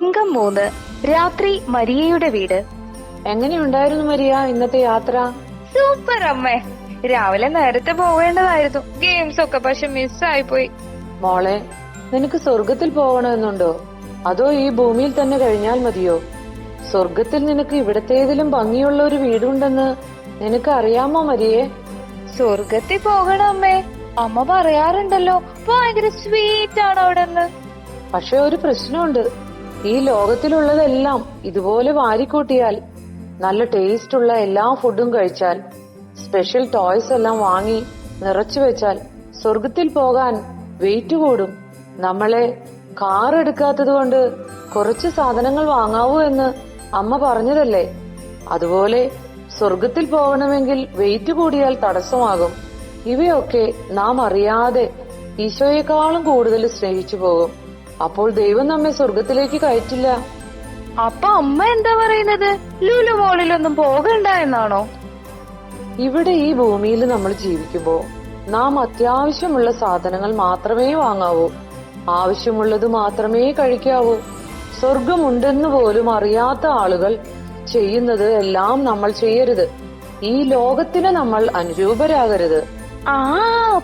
രംഗം 3. രാത്രി മരിയയുടെ വീട്. എങ്ങനെയുണ്ടായിരുന്നു മരിയ ഇന്നത്തെ യാത്ര? സൂപ്പർ അമ്മേ. രാവിലെ നേരത്തെ പോവേണ്ടതായിരുന്നു. ഗെയിംസ് ഒക്കെ പക്ഷെ മിസ്സായി പോയി. മോളെ, നിനക്ക് സ്വർഗത്തിൽ പോകണമെന്നുണ്ടോ? അതോ ഈ ഭൂമിയിൽ തന്നെ കഴിഞ്ഞാൽ മതിയോ? സ്വർഗത്തിൽ നിനക്ക് ഇവിടത്തേതിലും ഭംഗിയുള്ള ഒരു വീടുണ്ടെന്ന് നിനക്ക് അറിയാമോ മരിയേ? സ്വർഗത്തിൽ പോകണം അമ്മേ. അമ്മ പറയാറുണ്ടല്ലോ ഭയങ്കര സ്വീറ്റ് ആണ് അവിടെ നിന്ന്. പക്ഷെ ഒരു പ്രശ്നമുണ്ട്. ഈ ലോകത്തിലുള്ളതെല്ലാം ഇതുപോലെ വാരിക്കൂട്ടിയാൽ, നല്ല ടേസ്റ്റ് ഉള്ള എല്ലാ ഫുഡും കഴിച്ചാൽ, സ്പെഷ്യൽ ടോയ്സ് എല്ലാം വാങ്ങി നിറച്ചു വെച്ചാൽ സ്വർഗത്തിൽ പോകാൻ വെയിറ്റ് കൂടും. നമ്മളെ കാർ എടുക്കാത്തത് കൊണ്ട് കുറച്ച് സാധനങ്ങൾ വാങ്ങാവൂ എന്ന് അമ്മ പറഞ്ഞതല്ലേ? അതുപോലെ സ്വർഗത്തിൽ പോകണമെങ്കിൽ വെയിറ്റ് കൂടിയാൽ തടസ്സമാകും. ഇവയൊക്കെ നാം അറിയാതെ ഈശോയെക്കാളും കൂടുതൽ സ്നേഹിച്ചു പോകും. അപ്പോൾ ദൈവം നമ്മെ സ്വർഗത്തിലേക്ക് കയറ്റില്ല. അപ്പൊ അമ്മ എന്താ പറയുന്നത്? ലുലു മോളിലൊന്നും പോകണ്ട എന്നാണോ? ഇവിടെ ഈ ഭൂമിയിൽ നമ്മൾ ജീവിക്കുമ്പോ നാം അത്യാവശ്യമുള്ള സാധനങ്ങൾ മാത്രമേ വാങ്ങാവൂ. ആവശ്യമുള്ളത് മാത്രമേ കഴിക്കാവൂ. സ്വർഗമുണ്ടെന്ന് പോലും അറിയാത്ത ആളുകൾ ചെയ്യുന്നത് എല്ലാം നമ്മൾ ചെയ്യരുത്. ഈ ലോകത്തിന് നമ്മൾ അനുരൂപരാകരുത്. ആ,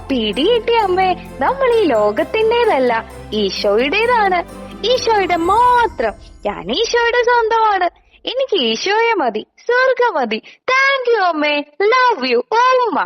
പിടികിട്ടി അമ്മേ. നമ്മൾ ഈ ലോകത്തിന്റേതല്ല, ഈശോയുടേതാണ്. ഈശോയുടെ മാത്രം. ഞാൻ ഈശോയുടെ സ്വന്തമാണ്. എനിക്ക് ഈശോയെ മതി, സ്വർഗം മതി. താങ്ക് യു അമ്മേ. Love you. ഓമ്മ.